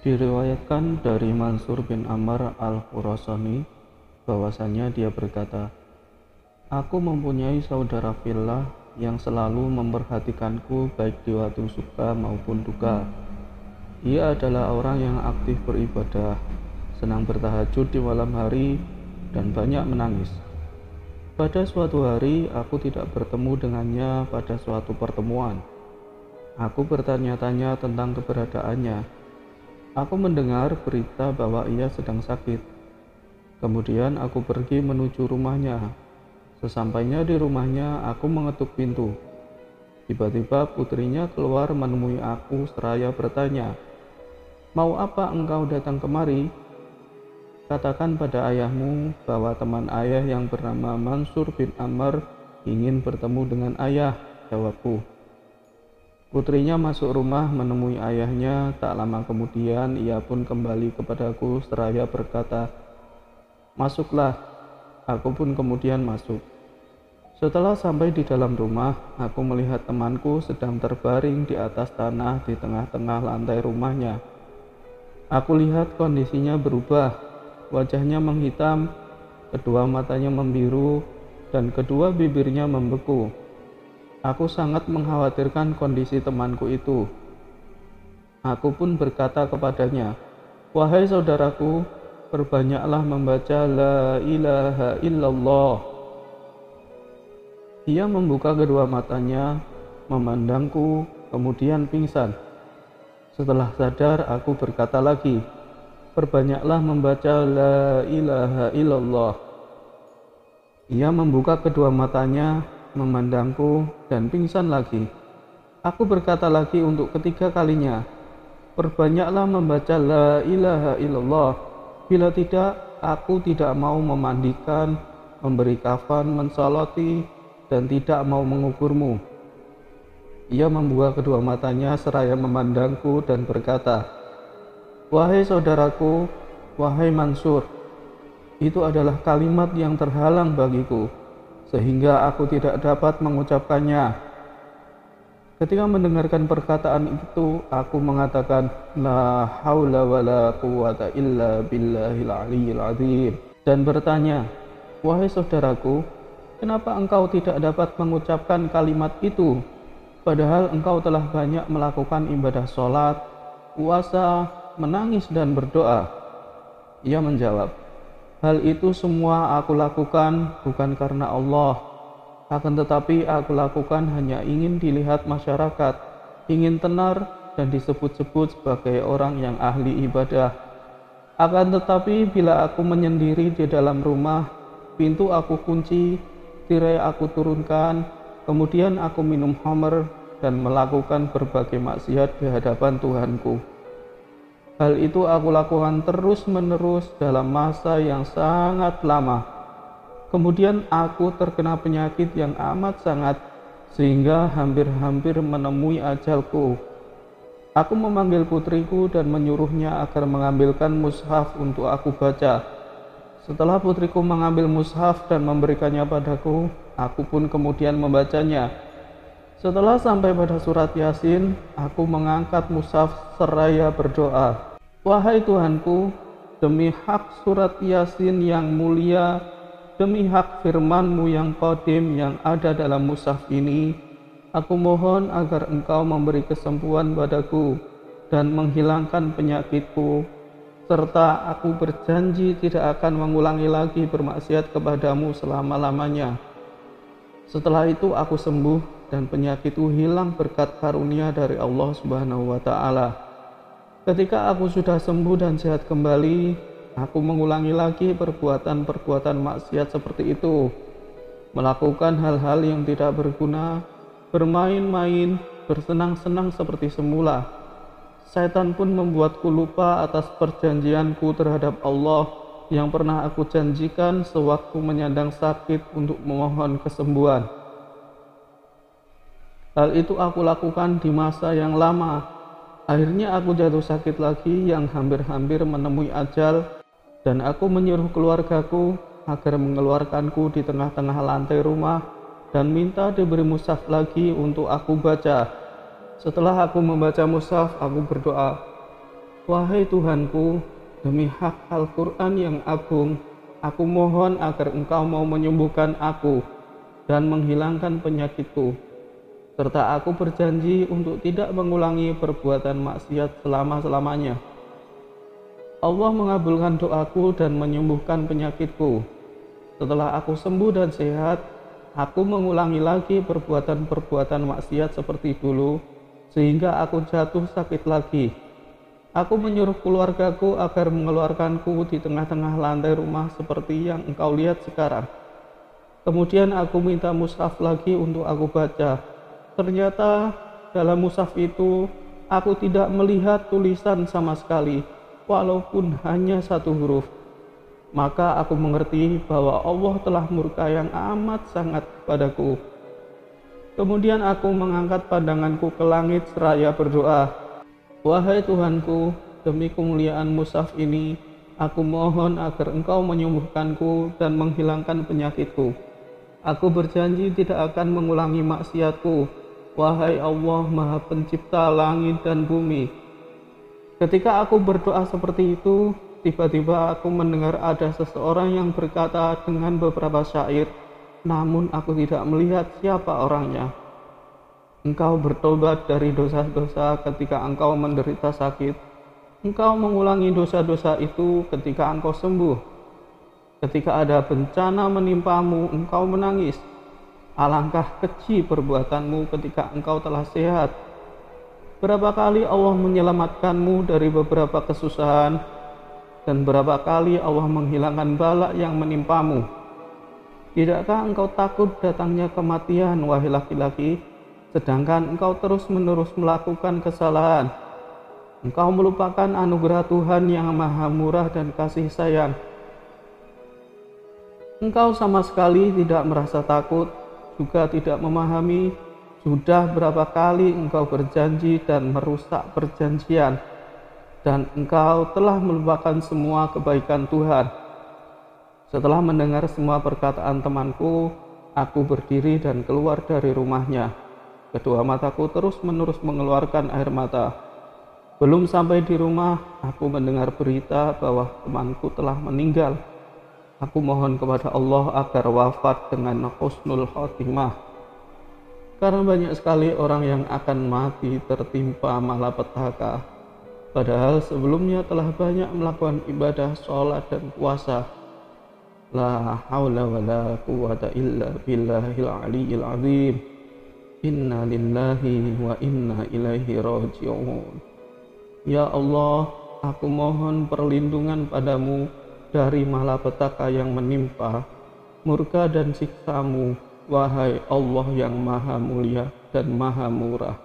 Diriwayatkan dari Mansur bin Ammar al-Khurasani bahwasannya dia berkata, "Aku mempunyai saudara fillah yang selalu memperhatikanku baik di waktu suka maupun duka. Ia adalah orang yang aktif beribadah, senang bertahajud di malam hari, dan banyak menangis. Pada suatu hari, aku tidak bertemu dengannya pada suatu pertemuan. Aku bertanya-tanya tentang keberadaannya. Aku mendengar berita bahwa ia sedang sakit. Kemudian aku pergi menuju rumahnya. Sesampainya di rumahnya, aku mengetuk pintu. Tiba-tiba putrinya keluar menemui aku seraya bertanya, 'Mau apa engkau datang kemari? Katakan pada ayahmu bahwa teman ayah yang bernama Mansur bin Ammar ingin bertemu dengan ayah,' jawabku. Putrinya masuk rumah menemui ayahnya. Tak lama kemudian ia pun kembali kepadaku seraya berkata, 'Masuklah.' Aku pun kemudian masuk. Setelah sampai di dalam rumah, aku melihat temanku sedang terbaring di atas tanah di tengah-tengah lantai rumahnya. Aku lihat kondisinya berubah. Wajahnya menghitam, kedua matanya membiru, dan kedua bibirnya membeku. Aku sangat mengkhawatirkan kondisi temanku itu. Aku pun berkata kepadanya, 'Wahai saudaraku, perbanyaklah membaca La ilaha illallah.' Ia membuka kedua matanya, memandangku, kemudian pingsan. Setelah sadar, aku berkata lagi, 'Perbanyaklah membaca La ilaha illallah.' Ia membuka kedua matanya, memandangku, dan pingsan lagi. Aku berkata lagi untuk ketiga kalinya, 'Perbanyaklah membaca La ilaha illallah. Bila tidak, aku tidak mau memandikan, memberi kafan, mensolati, dan tidak mau menguburmu.' Ia membuka kedua matanya seraya memandangku dan berkata, 'Wahai saudaraku, wahai Mansur, itu adalah kalimat yang terhalang bagiku, sehingga aku tidak dapat mengucapkannya.' Ketika mendengarkan perkataan itu, aku mengatakan, 'La haula wa la quwata illa billahil aliyyil azim,' dan bertanya, 'Wahai saudaraku, kenapa engkau tidak dapat mengucapkan kalimat itu, padahal engkau telah banyak melakukan ibadah sholat, puasa, menangis, dan berdoa?' Ia menjawab, 'Hal itu semua aku lakukan bukan karena Allah, akan tetapi aku lakukan hanya ingin dilihat masyarakat, ingin tenar dan disebut-sebut sebagai orang yang ahli ibadah. Akan tetapi bila aku menyendiri di dalam rumah, pintu aku kunci, tirai aku turunkan, kemudian aku minum khamr dan melakukan berbagai maksiat di hadapan Tuhanku. Hal itu aku lakukan terus-menerus dalam masa yang sangat lama. Kemudian aku terkena penyakit yang amat sangat, sehingga hampir-hampir menemui ajalku. Aku memanggil putriku dan menyuruhnya agar mengambilkan mushaf untuk aku baca. Setelah putriku mengambil mushaf dan memberikannya padaku, aku pun kemudian membacanya. Setelah sampai pada surat Yasin, aku mengangkat mushaf seraya berdoa, 'Wahai Tuhanku, demi hak surat Yasin yang mulia, demi hak firman-Mu yang qadim yang ada dalam mushaf ini, aku mohon agar Engkau memberi kesembuhan padaku dan menghilangkan penyakitku, serta aku berjanji tidak akan mengulangi lagi bermaksiat kepadamu selama-lamanya.' Setelah itu aku sembuh dan penyakitku hilang berkat karunia dari Allah Subhanahu wa Ta'ala. Ketika aku sudah sembuh dan sehat kembali, aku mengulangi lagi perbuatan-perbuatan maksiat seperti itu, melakukan hal-hal yang tidak berguna, bermain-main, bersenang-senang seperti semula. Setan pun membuatku lupa atas perjanjianku terhadap Allah yang pernah aku janjikan sewaktu menyandang sakit untuk memohon kesembuhan. Hal itu aku lakukan di masa yang lama. Akhirnya aku jatuh sakit lagi yang hampir-hampir menemui ajal, dan aku menyuruh keluargaku agar mengeluarkanku di tengah-tengah lantai rumah dan minta diberi mushaf lagi untuk aku baca. Setelah aku membaca mushaf, aku berdoa, Wahai Tuhanku, demi hak Al-Quran yang agung, aku mohon agar Engkau mau menyembuhkan aku dan menghilangkan penyakitku, serta aku berjanji untuk tidak mengulangi perbuatan maksiat selama-lamanya. Allah mengabulkan doaku dan menyembuhkan penyakitku. Setelah aku sembuh dan sehat, aku mengulangi lagi perbuatan-perbuatan maksiat seperti dulu, sehingga aku jatuh sakit lagi. Aku menyuruh keluargaku agar mengeluarkanku di tengah-tengah lantai rumah seperti yang engkau lihat sekarang. Kemudian aku minta mushaf lagi untuk aku baca. Ternyata dalam mushaf itu aku tidak melihat tulisan sama sekali, walaupun hanya satu huruf. Maka aku mengerti bahwa Allah telah murka yang amat sangat padaku. Kemudian aku mengangkat pandanganku ke langit seraya berdoa, wahai Tuhanku, demi kemuliaan mushaf ini, aku mohon agar Engkau menyembuhkanku dan menghilangkan penyakitku. Aku berjanji tidak akan mengulangi maksiatku, wahai Allah Maha Pencipta langit dan bumi. Ketika aku berdoa seperti itu, tiba-tiba aku mendengar ada seseorang yang berkata dengan beberapa syair, namun aku tidak melihat siapa orangnya. Engkau bertobat dari dosa-dosa ketika engkau menderita sakit. Engkau mengulangi dosa-dosa itu ketika engkau sembuh. Ketika ada bencana menimpamu, engkau menangis. Alangkah keji perbuatanmu ketika engkau telah sehat. Berapa kali Allah menyelamatkanmu dari beberapa kesusahan, dan berapa kali Allah menghilangkan bala yang menimpamu. Tidakkah engkau takut datangnya kematian, wahai laki-laki? Sedangkan engkau terus-menerus melakukan kesalahan. Engkau melupakan anugerah Tuhan yang maha murah dan kasih sayang. Engkau sama sekali tidak merasa takut, juga tidak memahami. Sudah berapa kali engkau berjanji dan merusak perjanjian, dan engkau telah melupakan semua kebaikan Tuhan. Setelah mendengar semua perkataan temanku, aku berdiri dan keluar dari rumahnya. Kedua mataku terus-menerus mengeluarkan air mata. Belum sampai di rumah, aku mendengar berita bahwa temanku telah meninggal. Aku mohon kepada Allah agar wafat dengan husnul khotimah. Karena banyak sekali orang yang akan mati tertimpa malapetaka, padahal sebelumnya telah banyak melakukan ibadah, sholat, dan puasa. La haula wa la quwata illa billahil aliyyil azim. Inna lillahi wa inna ilaihi raji'un. Ya Allah, aku mohon perlindungan padamu dari malapetaka yang menimpa, murka dan siksamu, wahai Allah yang maha mulia dan maha murah.